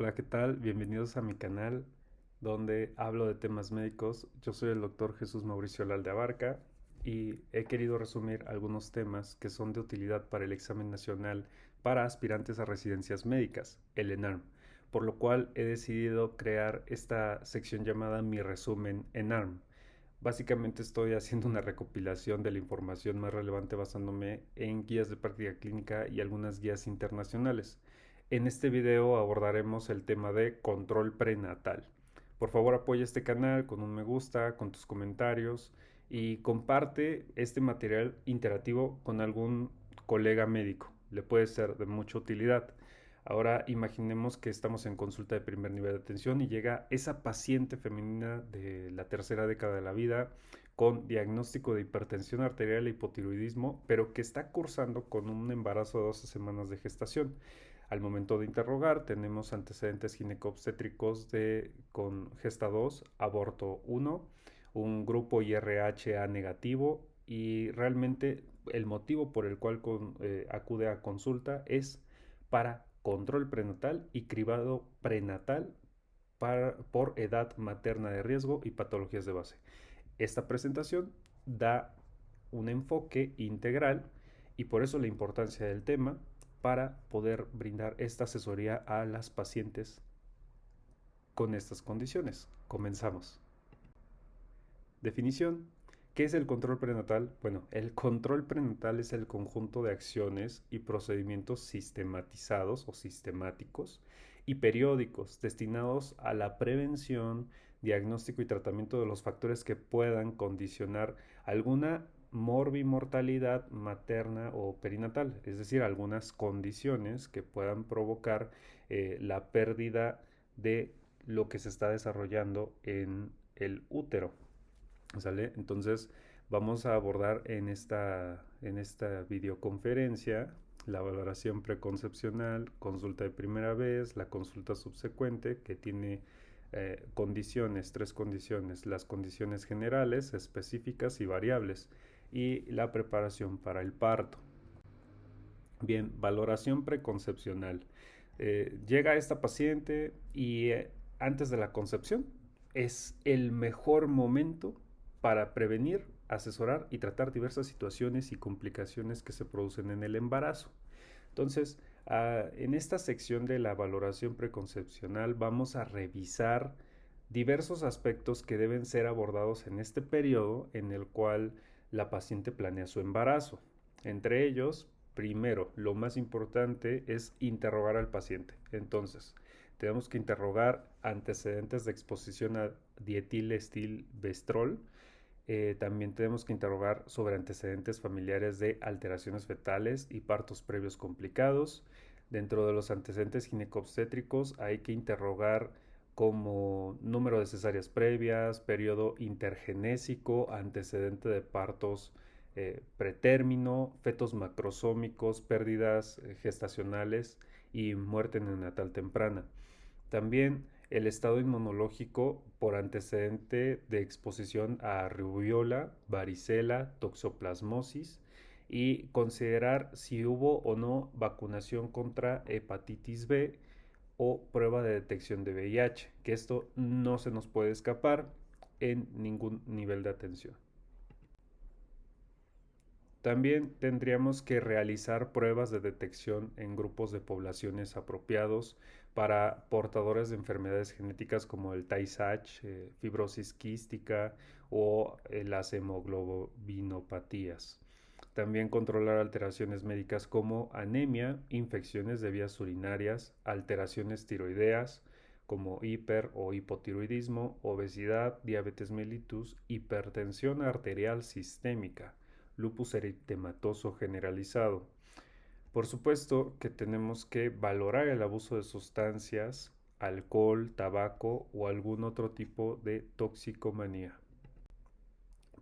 Hola, ¿qué tal? Bienvenidos a mi canal donde hablo de temas médicos. Yo soy el doctor Jesús Mauricio Lalde Abarca y he querido resumir algunos temas que son de utilidad para el examen nacional para aspirantes a residencias médicas, el ENARM, por lo cual he decidido crear esta sección llamada Mi Resumen ENARM. Básicamente estoy haciendo una recopilación de la información más relevante basándome en guías de práctica clínica y algunas guías internacionales. En este video abordaremos el tema de control prenatal. Por favor, apoya este canal con un me gusta, con tus comentarios y comparte este material interactivo con algún colega médico. Le puede ser de mucha utilidad. Ahora imaginemos que estamos en consulta de primer nivel de atención y llega esa paciente femenina de la tercera década de la vida con diagnóstico de hipertensión arterial e hipotiroidismo, pero que está cursando con un embarazo de 12 semanas de gestación. Al momento de interrogar tenemos antecedentes ginecobstétricos con gesta 2, aborto 1, un grupo IRHA negativo y realmente el motivo por el cual acude a consulta es para control prenatal y cribado prenatal por edad materna de riesgo y patologías de base. Esta presentación da un enfoque integral y por eso la importancia del tema para poder brindar esta asesoría a las pacientes con estas condiciones. Comenzamos. Definición. ¿Qué es el control prenatal? Bueno, el control prenatal es el conjunto de acciones y procedimientos sistematizados o sistemáticos y periódicos destinados a la prevención, diagnóstico y tratamiento de los factores que puedan condicionar alguna morbimortalidad materna o perinatal, es decir, algunas condiciones que puedan provocar la pérdida de lo que se está desarrollando en el útero. ¿Sale? Entonces vamos a abordar en esta videoconferencia la valoración preconcepcional, consulta de primera vez, la consulta subsecuente que tiene condiciones, tres condiciones, las condiciones generales, específicas y variables, y la preparación para el parto. Bien, valoración preconcepcional. Llega esta paciente y antes de la concepción es el mejor momento para prevenir, asesorar y tratar diversas situaciones y complicaciones que se producen en el embarazo. Entonces, en esta sección de la valoración preconcepcional vamos a revisar diversos aspectos que deben ser abordados en este periodo en el cual la paciente planea su embarazo. Entre ellos, primero, lo más importante es interrogar al paciente. Entonces, tenemos que interrogar antecedentes de exposición a dietil-estilbestrol. También tenemos que interrogar sobre antecedentes familiares de alteraciones fetales y partos previos complicados. Dentro de los antecedentes ginecobstétricos hay que interrogar como número de cesáreas previas, periodo intergenésico, antecedente de partos pretérmino, fetos macrosómicos, pérdidas gestacionales y muerte neonatal temprana. También el estado inmunológico por antecedente de exposición a rubiola, varicela, toxoplasmosis y considerar si hubo o no vacunación contra hepatitis B o prueba de detección de VIH, que esto no se nos puede escapar en ningún nivel de atención. También tendríamos que realizar pruebas de detección en grupos de poblaciones apropiados para portadores de enfermedades genéticas como el TAI-SACH, fibrosis quística o las hemoglobinopatías. También controlar alteraciones médicas como anemia, infecciones de vías urinarias, alteraciones tiroideas como hiper o hipotiroidismo, obesidad, diabetes mellitus, hipertensión arterial sistémica, lupus eritematoso generalizado. Por supuesto que tenemos que valorar el abuso de sustancias, alcohol, tabaco o algún otro tipo de toxicomanía.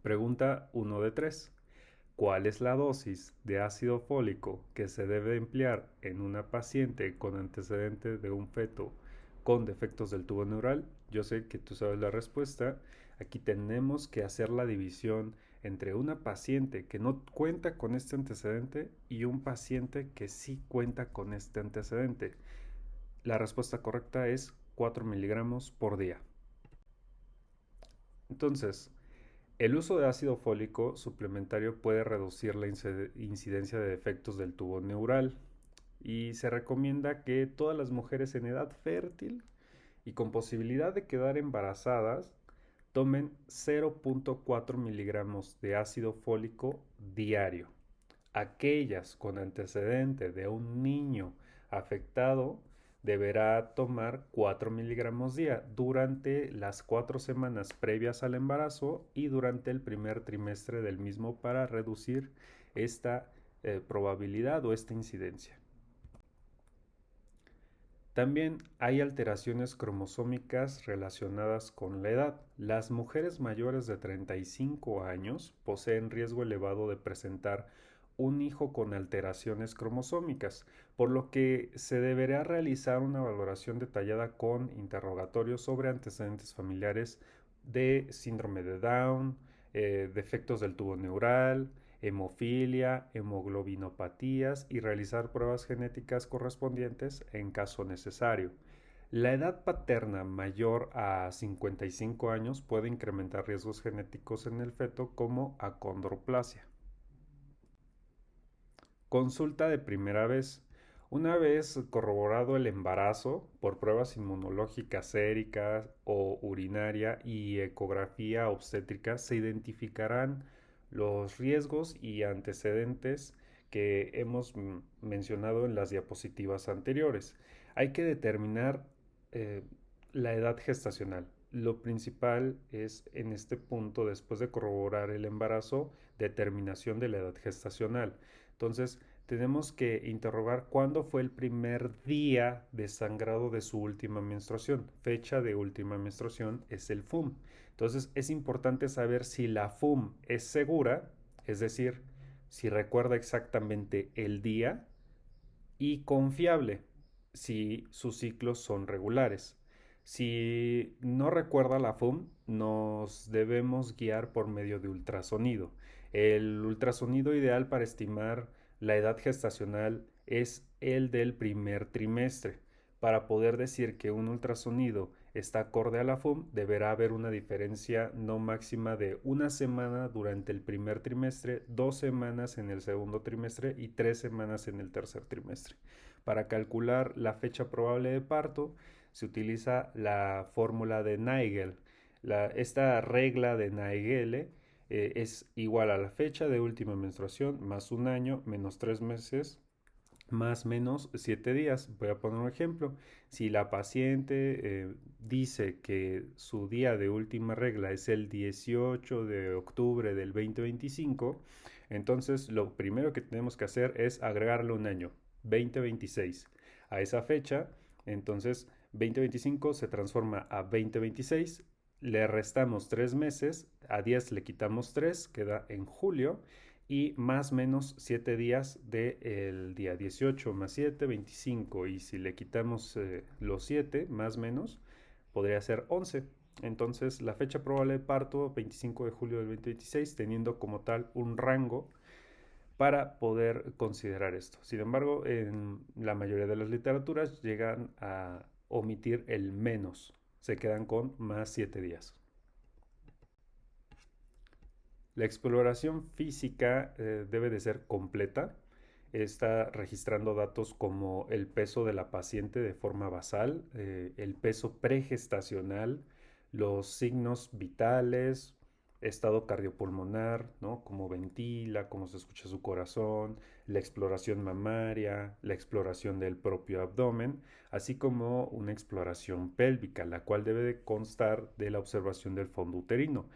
Pregunta 1 de 3. ¿Cuál es la dosis de ácido fólico que se debe emplear en una paciente con antecedente de un feto con defectos del tubo neural? Yo sé que tú sabes la respuesta. Aquí tenemos que hacer la división entre una paciente que no cuenta con este antecedente y un paciente que sí cuenta con este antecedente. La respuesta correcta es 4 miligramos por día. Entonces, el uso de ácido fólico suplementario puede reducir la incidencia de defectos del tubo neural y se recomienda que todas las mujeres en edad fértil y con posibilidad de quedar embarazadas tomen 0.4 miligramos de ácido fólico diario. Aquellas con antecedente de un niño afectado deberá tomar 4 miligramos día durante las 4 semanas previas al embarazo y durante el primer trimestre del mismo para reducir esta probabilidad o esta incidencia. También hay alteraciones cromosómicas relacionadas con la edad. Las mujeres mayores de 35 años poseen riesgo elevado de presentar un hijo con alteraciones cromosómicas, por lo que se deberá realizar una valoración detallada con interrogatorios sobre antecedentes familiares de síndrome de Down, defectos del tubo neural, hemofilia, hemoglobinopatías y realizar pruebas genéticas correspondientes en caso necesario. La edad paterna mayor a 55 años puede incrementar riesgos genéticos en el feto como acondroplasia. Consulta de primera vez. Una vez corroborado el embarazo por pruebas inmunológicas séricas o urinaria y ecografía obstétrica, se identificarán los riesgos y antecedentes que hemos mencionado en las diapositivas anteriores. Hay que determinar eh, la edad gestacional. Lo principal es en este punto, después de corroborar el embarazo, determinación de la edad gestacional. Entonces, tenemos que interrogar cuándo fue el primer día de sangrado de su última menstruación. Fecha de última menstruación es el FUM. Entonces, es importante saber si la FUM es segura, es decir, si recuerda exactamente el día, y confiable, si sus ciclos son regulares. Si no recuerda la FUM, nos debemos guiar por medio de ultrasonido. El ultrasonido ideal para estimar la edad gestacional es el del primer trimestre. Para poder decir que un ultrasonido está acorde a la FUM, deberá haber una diferencia no máxima de una semana durante el primer trimestre, 2 semanas en el segundo trimestre y 3 semanas en el tercer trimestre. Para calcular la fecha probable de parto, se utiliza la fórmula de Naegel. Esta regla de Naegele es igual a la fecha de última menstruación más un año menos 3 meses más menos 7 días. Voy a poner un ejemplo. Si la paciente dice que su día de última regla es el 18 de octubre del 2025, entonces lo primero que tenemos que hacer es agregarle un año, 2026, a esa fecha. Entonces 2025 se transforma a 2026, le restamos 3 meses, a 10 le quitamos 3, queda en julio, y más menos 7 días del día 18 más 7, 25. Y si le quitamos los 7 más menos, podría ser 11. Entonces la fecha probable de parto, 25 de julio del 2026, teniendo como tal un rango para poder considerar esto. Sin embargo, en la mayoría de las literaturas llegan a omitir el menos, se quedan con más 7 días. La exploración física debe de ser completa. Está registrando datos como el peso de la paciente de forma basal, el peso pregestacional, los signos vitales, estado cardiopulmonar, ¿no? Cómo ventila, cómo se escucha su corazón, la exploración mamaria, la exploración del propio abdomen, así como una exploración pélvica, la cual debe de constar de la observación del fondo uterino.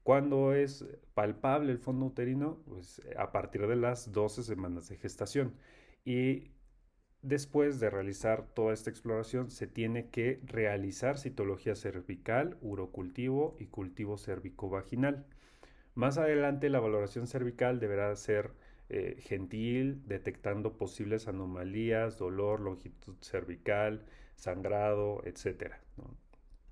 ¿Cuándo es palpable el fondo uterino? Pues a partir de las 12 semanas de gestación. Y después de realizar toda esta exploración, se tiene que realizar citología cervical, urocultivo y cultivo cervicovaginal. Más adelante, la valoración cervical deberá ser gentil, detectando posibles anomalías, dolor, longitud cervical, sangrado, etcétera, ¿no?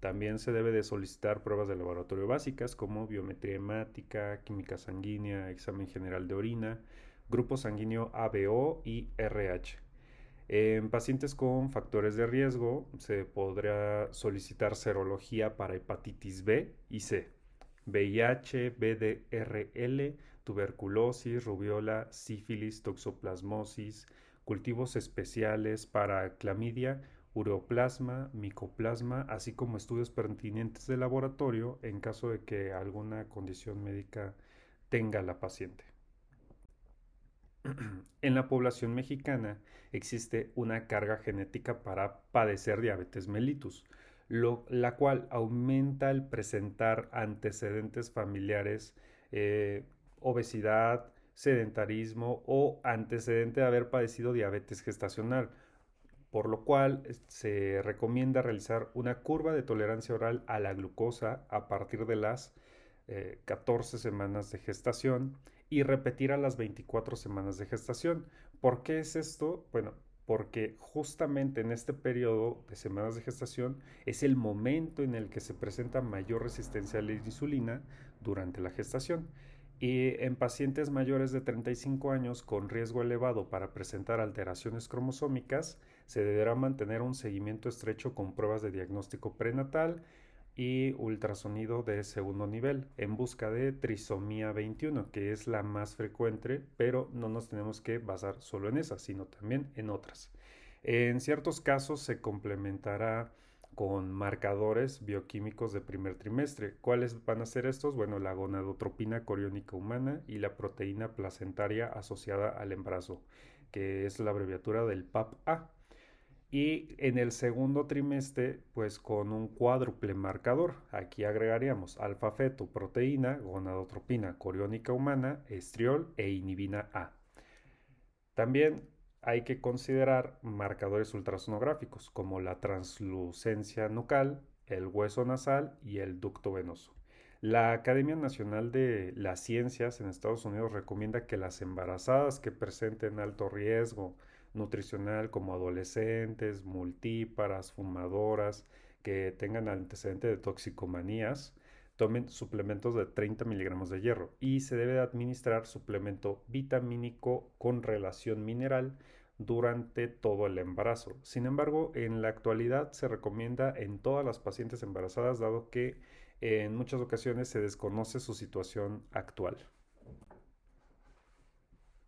También se debe de solicitar pruebas de laboratorio básicas como biometría hemática, química sanguínea, examen general de orina, grupo sanguíneo ABO y RH. En pacientes con factores de riesgo se podrá solicitar serología para hepatitis B y C, VIH, VDRL, tuberculosis, rubiola, sífilis, toxoplasmosis, cultivos especiales para clamidia, ureoplasma, micoplasma, así como estudios pertinentes de laboratorio en caso de que alguna condición médica tenga la paciente. En la población mexicana existe una carga genética para padecer diabetes mellitus, la cual aumenta el presentar antecedentes familiares, obesidad, sedentarismo o antecedente de haber padecido diabetes gestacional, por lo cual se recomienda realizar una curva de tolerancia oral a la glucosa a partir de las 14 semanas de gestación y repetir a las 24 semanas de gestación. ¿Por qué es esto? Bueno, porque justamente en este periodo de semanas de gestación es el momento en el que se presenta mayor resistencia a la insulina durante la gestación. Y en pacientes mayores de 35 años con riesgo elevado para presentar alteraciones cromosómicas, se deberá mantener un seguimiento estrecho con pruebas de diagnóstico prenatal y ultrasonido de segundo nivel en busca de trisomía 21, que es la más frecuente, pero no nos tenemos que basar solo en esa, sino también en otras. En ciertos casos se complementará con marcadores bioquímicos de primer trimestre. ¿Cuáles van a ser estos? Bueno, la gonadotropina coriónica humana y la proteína placentaria asociada al embarazo, que es la abreviatura del PAP-A. Y en el segundo trimestre, pues con un cuádruple marcador. Aquí agregaríamos alfa-fetoproteína, gonadotropina coriónica humana, estriol e inhibina A. También hay que considerar marcadores ultrasonográficos como la translucencia nucal, el hueso nasal y el ducto venoso. La Academia Nacional de las Ciencias en Estados Unidos recomienda que las embarazadas que presenten alto riesgo nutricional como adolescentes, multíparas, fumadoras, que tengan antecedente de toxicomanías, tomen suplementos de 30 miligramos de hierro y se debe administrar suplemento vitamínico con relación mineral durante todo el embarazo. Sin embargo, en la actualidad se recomienda en todas las pacientes embarazadas, dado que en muchas ocasiones se desconoce su situación actual.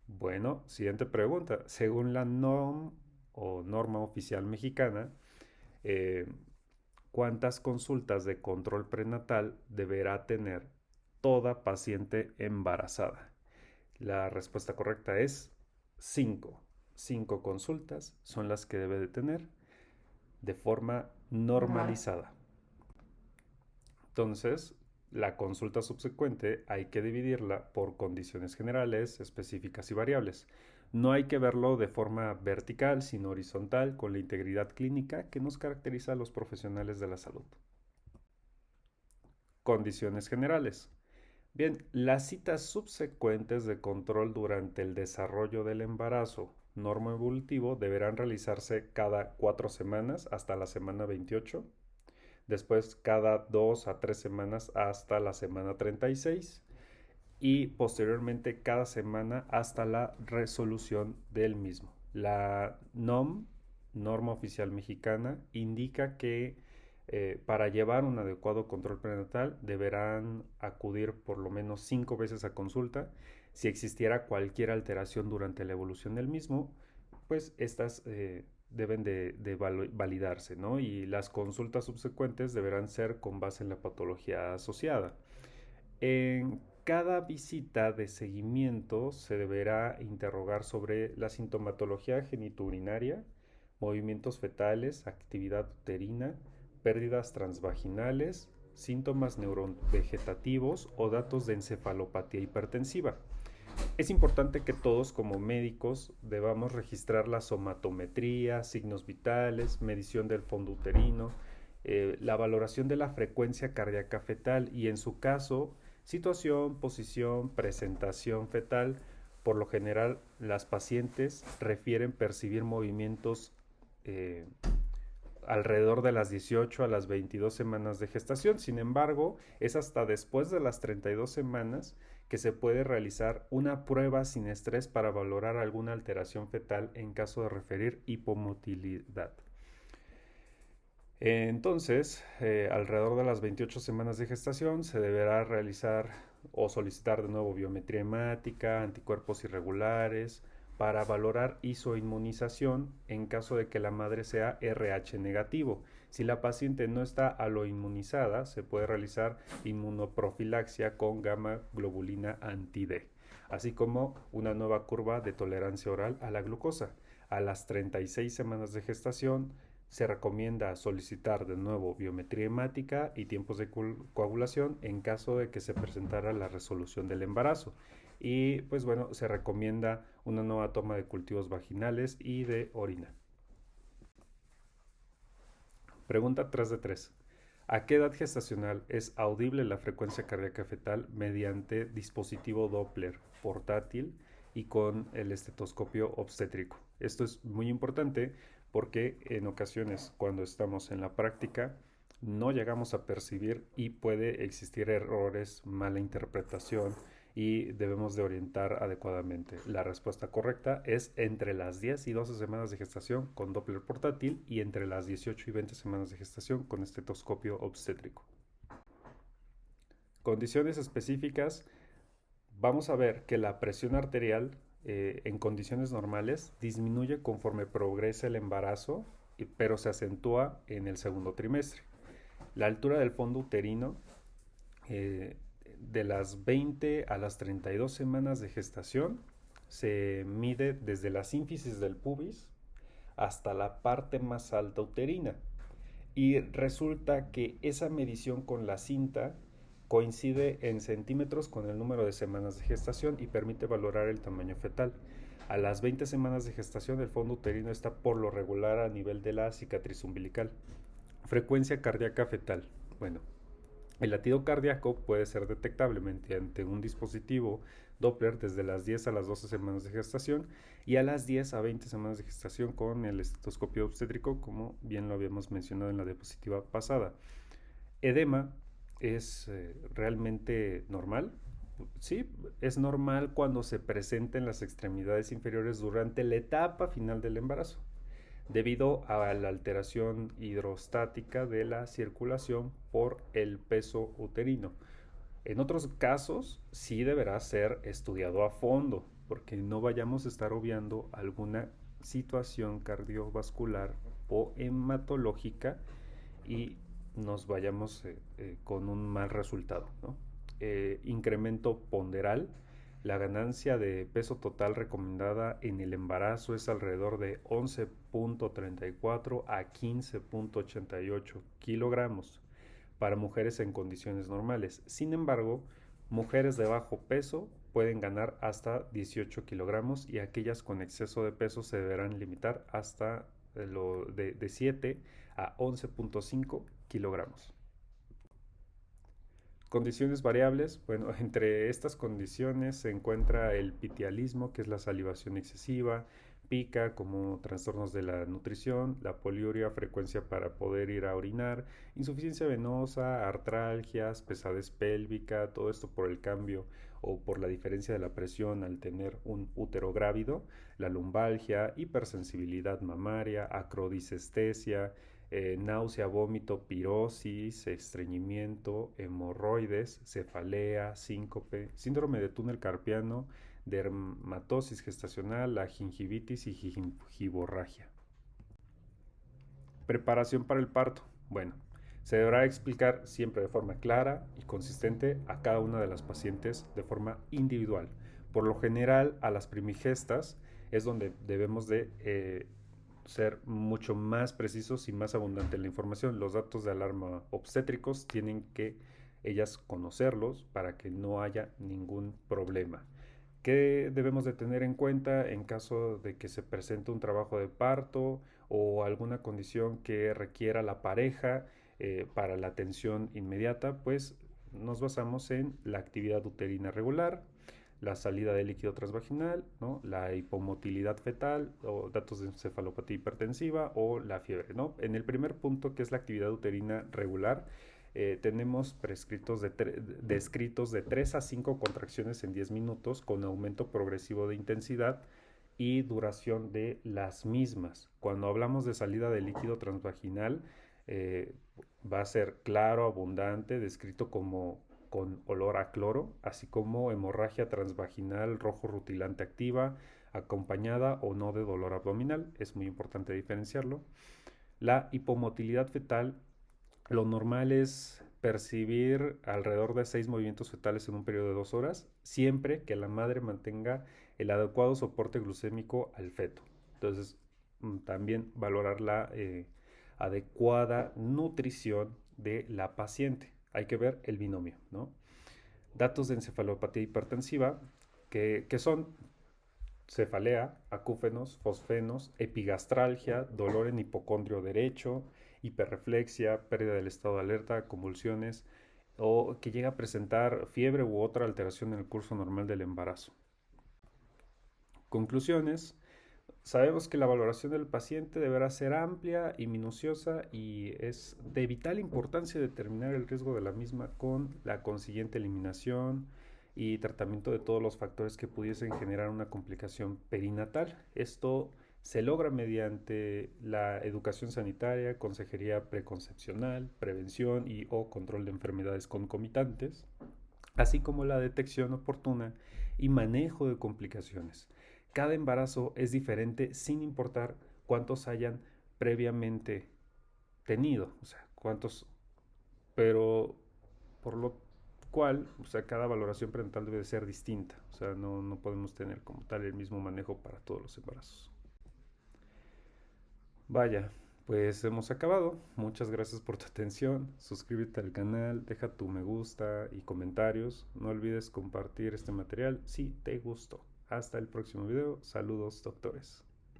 Bueno, siguiente pregunta. Según la NOM o norma oficial mexicana, eh, ¿cuántas consultas de control prenatal deberá tener toda paciente embarazada? La respuesta correcta es 5. 5 consultas son las que debe de tener de forma normalizada. Entonces, la consulta subsecuente hay que dividirla por condiciones generales, específicas y variables. No hay que verlo de forma vertical, sino horizontal, con la integridad clínica que nos caracteriza a los profesionales de la salud. Condiciones generales. Bien, las citas subsecuentes de control durante el desarrollo del embarazo normoevolutivo deberán realizarse cada 4 semanas hasta la semana 28, después cada 2 a 3 semanas hasta la semana 36 y posteriormente cada semana hasta la resolución del mismo. La norma oficial mexicana, indica que para llevar un adecuado control prenatal deberán acudir por lo menos 5 veces a consulta. Si existiera cualquier alteración durante la evolución del mismo, pues estas deben de validarse, ¿no? Y las consultas subsecuentes deberán ser con base en la patología asociada. En cada visita de seguimiento se deberá interrogar sobre la sintomatología genitourinaria, movimientos fetales, actividad uterina, pérdidas transvaginales, síntomas neurovegetativos o datos de encefalopatía hipertensiva. Es importante que todos como médicos debamos registrar la somatometría, signos vitales, medición del fondo uterino, la valoración de la frecuencia cardíaca fetal y en su caso, situación, posición, presentación fetal. Por lo general, las pacientes refieren percibir movimientos alrededor de las 18 a las 22 semanas de gestación. Sin embargo, es hasta después de las 32 semanas que se puede realizar una prueba sin estrés para valorar alguna alteración fetal en caso de referir hipomotilidad. Entonces, alrededor de las 28 semanas de gestación se deberá realizar o solicitar de nuevo biometría hemática, anticuerpos irregulares, para valorar isoinmunización en caso de que la madre sea RH negativo. Si la paciente no está aloinmunizada, se puede realizar inmunoprofilaxia con gamma globulina anti-D, así como una nueva curva de tolerancia oral a la glucosa. A las 36 semanas de gestación se recomienda solicitar de nuevo biometría hemática y tiempos de coagulación en caso de que se presentara la resolución del embarazo. Y pues bueno, se recomienda una nueva toma de cultivos vaginales y de orina. Pregunta 3 de 3. ¿A qué edad gestacional es audible la frecuencia cardíaca fetal mediante dispositivo Doppler portátil y con el estetoscopio obstétrico? Esto es muy importante porque en ocasiones cuando estamos en la práctica no llegamos a percibir y puede existir errores, mala interpretación y debemos de orientar adecuadamente. La respuesta correcta es entre las 10 y 12 semanas de gestación con Doppler portátil y entre las 18 y 20 semanas de gestación con estetoscopio obstétrico. Condiciones específicas. Vamos a ver que la presión arterial en condiciones normales disminuye conforme progresa el embarazo, pero se acentúa en el segundo trimestre. La altura del fondo uterino de las 20 a las 32 semanas de gestación se mide desde la sínfisis del pubis hasta la parte más alta uterina. Y resulta que esa medición con la cinta coincide en centímetros con el número de semanas de gestación y permite valorar el tamaño fetal. A las 20 semanas de gestación el fondo uterino está por lo regular a nivel de la cicatriz umbilical. Frecuencia cardíaca fetal. Bueno, el latido cardíaco puede ser detectable mediante un dispositivo Doppler desde las 10 a las 12 semanas de gestación y a las 10 a 20 semanas de gestación con el estetoscopio obstétrico, como bien lo habíamos mencionado en la diapositiva pasada. Edema es realmente normal. Sí, es normal cuando se presenta en las extremidades inferiores durante la etapa final del embarazo, debido a la alteración hidrostática de la circulación por el peso uterino. En otros casos, sí deberá ser estudiado a fondo, porque no vayamos a estar obviando alguna situación cardiovascular o hematológica y nos vayamos con un mal resultado, ¿no? Incremento ponderal. La ganancia de peso total recomendada en el embarazo es alrededor de 11.34 a 15.88 kilogramos para mujeres en condiciones normales. Sin embargo, mujeres de bajo peso pueden ganar hasta 18 kilogramos y aquellas con exceso de peso se deberán limitar hasta de 7 a 11.5 kilogramos. Condiciones variables. Bueno, entre estas condiciones se encuentra el pitialismo, que es la salivación excesiva, pica como trastornos de la nutrición, la poliuria, frecuencia para poder ir a orinar, insuficiencia venosa, artralgias, pesadez pélvica, todo esto por el cambio o por la diferencia de la presión al tener un útero grávido, la lumbalgia, hipersensibilidad mamaria, acrodisestesia, náusea, vómito, pirosis, estreñimiento, hemorroides, cefalea, síncope, síndrome de túnel carpiano, dermatosis gestacional, la gingivitis y gingivorragia. Preparación para el parto. Bueno, se deberá explicar siempre de forma clara y consistente a cada una de las pacientes de forma individual. Por lo general, a las primigestas es donde debemos de ser mucho más precisos y más abundante en la información. Los datos de alarma obstétricos tienen que ellas conocerlos para que no haya ningún problema. ¿Qué debemos de tener en cuenta en caso de que se presente un trabajo de parto o alguna condición que requiera la pareja para la atención inmediata? Pues nos basamos en la actividad uterina regular, la salida de líquido transvaginal, ¿no? La hipomotilidad fetal o datos de encefalopatía hipertensiva o la fiebre, ¿no? En el primer punto, que es la actividad uterina regular, tenemos descritos de 3 a 5 contracciones en 10 minutos con aumento progresivo de intensidad y duración de las mismas. Cuando hablamos de salida de líquido transvaginal, eh, va a ser claro, abundante, descrito como con olor a cloro, así como hemorragia transvaginal rojo rutilante activa, acompañada o no de dolor abdominal. Es muy importante diferenciarlo. La hipomotilidad fetal, lo normal es percibir alrededor de 6 movimientos fetales en un periodo de 2 horas, siempre que la madre mantenga el adecuado soporte glucémico al feto. Entonces, también valorar la adecuada nutrición de la paciente. Hay que ver el binomio, ¿no? Datos de encefalopatía hipertensiva, que son cefalea, acúfenos, fosfenos, epigastralgia, dolor en hipocondrio derecho, hiperreflexia, pérdida del estado de alerta, convulsiones o que llega a presentar fiebre u otra alteración en el curso normal del embarazo. Conclusiones. Sabemos que la valoración del paciente deberá ser amplia y minuciosa y es de vital importancia determinar el riesgo de la misma con la consiguiente eliminación y tratamiento de todos los factores que pudiesen generar una complicación perinatal. Esto se logra mediante la educación sanitaria, consejería preconcepcional, prevención y o control de enfermedades concomitantes, así como la detección oportuna y manejo de complicaciones. Cada embarazo es diferente sin importar cuántos hayan previamente tenido, o sea, cuántos, pero por lo cual, o sea, cada valoración prenatal debe de ser distinta, o sea, no podemos tener como tal el mismo manejo para todos los embarazos. Vaya, pues hemos acabado. Muchas gracias por tu atención. Suscríbete al canal, deja tu me gusta y comentarios. No olvides compartir este material si te gustó. Hasta el próximo video. Saludos, doctores.